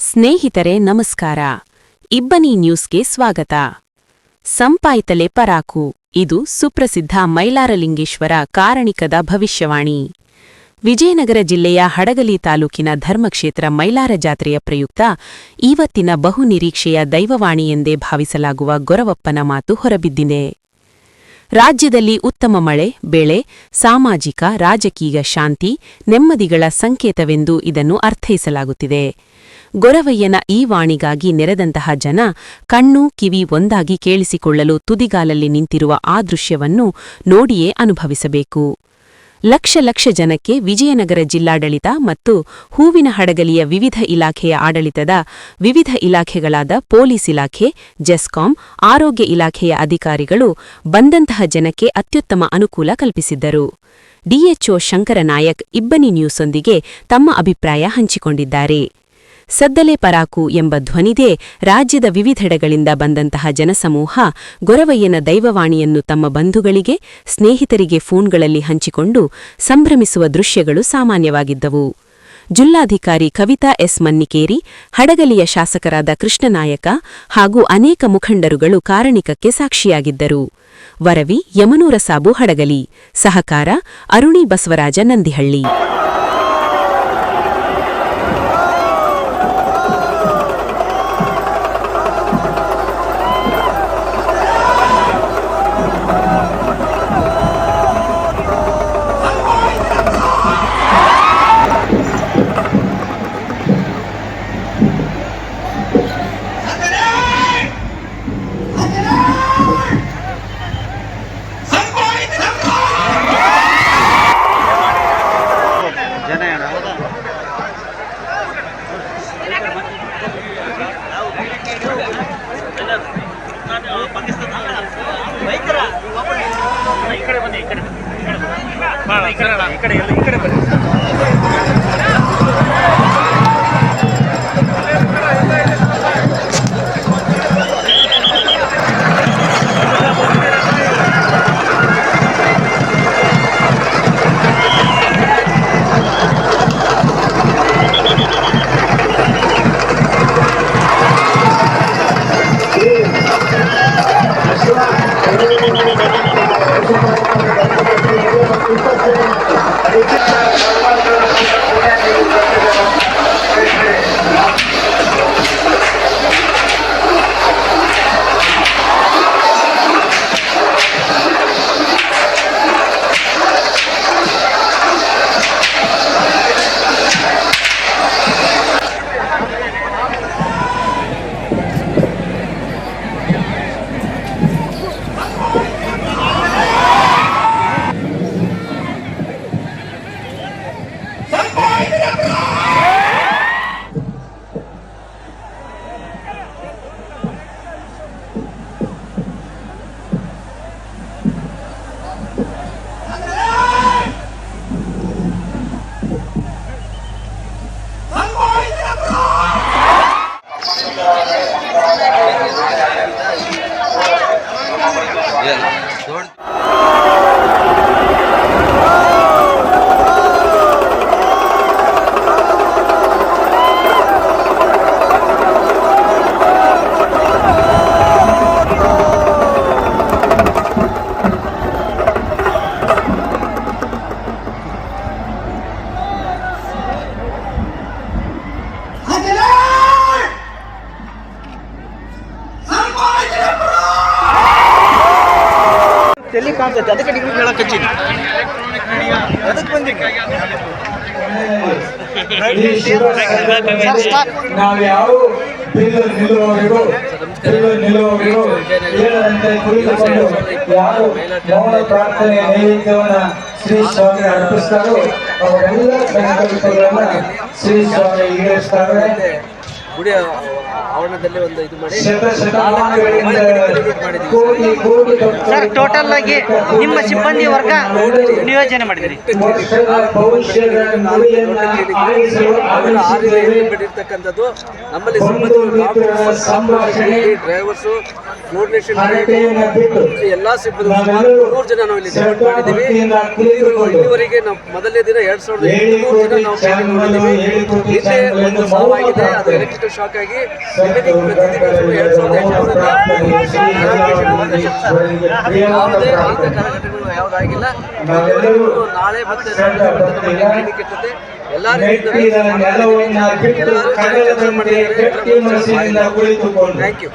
ಸ್ನೇಹಿತರೆ ನಮಸ್ಕಾರ. ಇಬ್ಬನಿ ನ್ಯೂಸ್ಗೆ ಸ್ವಾಗತ. ಸಂಪಾಯ್ತಲೆ ಪರಾಕು, ಇದು ಸುಪ್ರಸಿದ್ಧ ಮೈಲಾರಲಿಂಗೇಶ್ವರ ಕಾರಣಿಕದ ಭವಿಷ್ಯವಾಣಿ. ವಿಜಯನಗರ ಜಿಲ್ಲೆಯ ಹಡಗಲಿ ತಾಲೂಕಿನ ಧರ್ಮಕ್ಷೇತ್ರ ಮೈಲಾರ ಜಾತ್ರೆಯ ಪ್ರಯುಕ್ತ ಇವತ್ತಿನ ಬಹುನಿರೀಕ್ಷೆಯ ದೈವವಾಣಿ ಎಂದೇ ಭಾವಿಸಲಾಗುವ ಗೊರವಪ್ಪನ ಮಾತು ಹೊರಬಿದ್ದಿದೆ. ರಾಜ್ಯದಲ್ಲಿ ಉತ್ತಮ ಮಳೆ, ಬೆಳೆ, ಸಾಮಾಜಿಕ, ರಾಜಕೀಯ ಶಾಂತಿ, ನೆಮ್ಮದಿಗಳ ಸಂಕೇತವೆಂದು ಇದನ್ನು ಅರ್ಥೈಸಲಾಗುತ್ತಿದೆ. ಗೊರವಯ್ಯನ ಈ ವಾಣಿಗಾಗಿ ನೆರೆದಂತಹ ಜನ ಕಣ್ಣು ಕಿವಿ ಒಂದಾಗಿ ಕೇಳಿಸಿಕೊಳ್ಳಲು ತುದಿಗಾಲಲ್ಲಿ ನಿಂತಿರುವ ಆ ದೃಶ್ಯವನ್ನು ನೋಡಿಯೇ ಅನುಭವಿಸಬೇಕು. ಲಕ್ಷ ಜನಕ್ಕೆ ವಿಜಯನಗರ ಜಿಲ್ಲಾಡಳಿತ ಮತ್ತು ಹೂವಿನ ಹಡಗಲಿಯ ವಿವಿಧ ಇಲಾಖೆಯ ಆಡಳಿತದ ವಿವಿಧ ಇಲಾಖೆಗಳಾದ ಪೊಲೀಸ್ ಇಲಾಖೆ, ಜೆಸ್ಕಾಂ, ಆರೋಗ್ಯ ಇಲಾಖೆಯ ಅಧಿಕಾರಿಗಳು ಬಂದಂತಹ ಜನಕ್ಕೆ ಅತ್ಯುತ್ತಮ ಅನುಕೂಲ ಕಲ್ಪಿಸಿದ್ದರು. ಡಿಎಚ್ಒ ಶಂಕರನಾಯಕ್ ಇಬ್ಬನಿ ನ್ಯೂಸೊಂದಿಗೆ ತಮ್ಮ ಅಭಿಪ್ರಾಯ ಹಂಚಿಕೊಂಡಿದ್ದಾರೆ. ಸದ್ದಲೆ ಪರಾಕು ಎಂಬ ಧ್ವನಿದೇ ರಾಜ್ಯದ ವಿವಿಧೆಡೆಗಳಿಂದ ಬಂದಂತಹ ಜನಸಮೂಹ ಗೊರವಯ್ಯನ ದೈವವಾಣಿಯನ್ನು ತಮ್ಮ ಬಂಧುಗಳಿಗೆ, ಸ್ನೇಹಿತರಿಗೆ ಫೋನ್ಗಳಲ್ಲಿ ಹಂಚಿಕೊಂಡು ಸಂಭ್ರಮಿಸುವ ದೃಶ್ಯಗಳು ಸಾಮಾನ್ಯವಾಗಿದ್ದವು. ಜಿಲ್ಲಾಧಿಕಾರಿ ಕವಿತಾ ಎಸ್ ಮನ್ನಿಕೇರಿ, ಹಡಗಲಿಯ ಶಾಸಕರಾದ ಕೃಷ್ಣನಾಯಕ ಹಾಗೂ ಅನೇಕ ಮುಖಂಡರುಗಳು ಕಾರಣಿಕಕ್ಕೆ ಸಾಕ್ಷಿಯಾಗಿದ್ದರು. ವರವಿ ಯಮನೂರ ಸಾಬು ಹಡಗಲಿ, ಸಹಕಾರ ಅರುಣಿ ಬಸವರಾಜ ನಂದಿಹಳ್ಳಿ. ಅದಕ್ಕೆ ಡಿಗ್ರಿ ಹೇಳಕ್ ಹಚ್ಚಿನಿ. ಅದಕ್ಕೆ ಬಂದಿನಿ. ನಾವು ಯಾವ ನಿಲ್ಲುವವರೆಗೂ ಹೇಳದಂತೆ ಕುಳಿತುಕೊಂಡು ಯಾರು ಮೌನ ಪ್ರಾರ್ಥನೆ ನೈವೇದ್ಯವನ್ನು ಶ್ರೀ ಸ್ವಾಮಿ ಅರ್ಪಿಸ್ತಾರೋ ಅವರೆಲ್ಲ ಸಂಕಲ್ಪಗಳನ್ನ ಶ್ರೀ ಸ್ವಾಮಿ ಈಡೇರಿಸ್ತಾರೆ. ಆವರಣದಲ್ಲಿ ಒಂದು ಇದು ಮಾಡಿ ಶತಶತಮಾನಗಳಿಂದ ಮಾಡಿದ್ದೀವಿ ಕೋಟಿ ಕೋಟಿ ಸರ್ ಟೋಟಲ್ ಆಗಿ ನಿಮ್ಮ ಸಿಬ್ಬಂದಿ ವರ್ಗ ನಿಯೋಜನೆ ಮಾಡಿದಿರಿ. ವರ್ಷದ ಭವಿಷ್ಯದ ನುಡಿಯನ್ನ ಆಲಿಸಲು ಆಗಮಿಸಿದ್ದೇವೆ. ಇರ್ತಕ್ಕಂಥದ್ದು ನಮ್ಮಲ್ಲಿ ಬಂಧು ಮಿತ್ರರ ಸಂಭಾಷಣೆ ಡ್ರೈವರ್ಸು ಫ್ಲೋರ್ನೇಷನ್ ಹರಟೆಯನ್ನ ಬಿಟ್ಟು ಎಲ್ಲಾ ಸಿಬ್ಬಂದಿ ನಾವೆಲ್ಲರೂ 300 ಜನ ನಾವು ಇಲ್ಲಿ ಶ್ರದ್ಧಾ ಮಾಡಿದ್ದೀವಿ. ಭಕ್ತಿಯಿಂದ ಕುಳಿತುಕೊಂಡು ಇಲ್ಲಿವರೆಗೆ ನಾವು ಮೊದಲನೇ ದಿನ 2200 ಜನ ನಾವು training ಮಾಡಿದ್ದೀವಿ. ನಿನ್ನೆ ಒಂದು ಸಾವಾಗಿದೆ, ಅದು ಎಲೆಕ್ಟ್ರಿಕಲ್ ಶಾಕ್ ಆಗಿ ನಿನ್ನೆ ಪ್ರತಿದಿನ 2800 ಯಾವುದೇ ರೈತ ಕಾರ್ಯಘಟನೆಗಳು ಯಾವುದಾಗಿಲ್ಲ. ನಾಳೆ ಮತ್ತೆ ಕ್ಲಿನಿಕ್ ಇರ್ತದೆ. ಎಲ್ಲ ನೆಟ್ಟಿದ ನೆಲವನ್ನ ಬಿಟ್ಟು ಕಡಲ ದಂಡೆ ಗಟ್ಟಿ ಮನಸ್ಸಿನಿಂದ ಕುಳಿತುಕೊಂಡು ಥ್ಯಾಂಕ್ ಯು.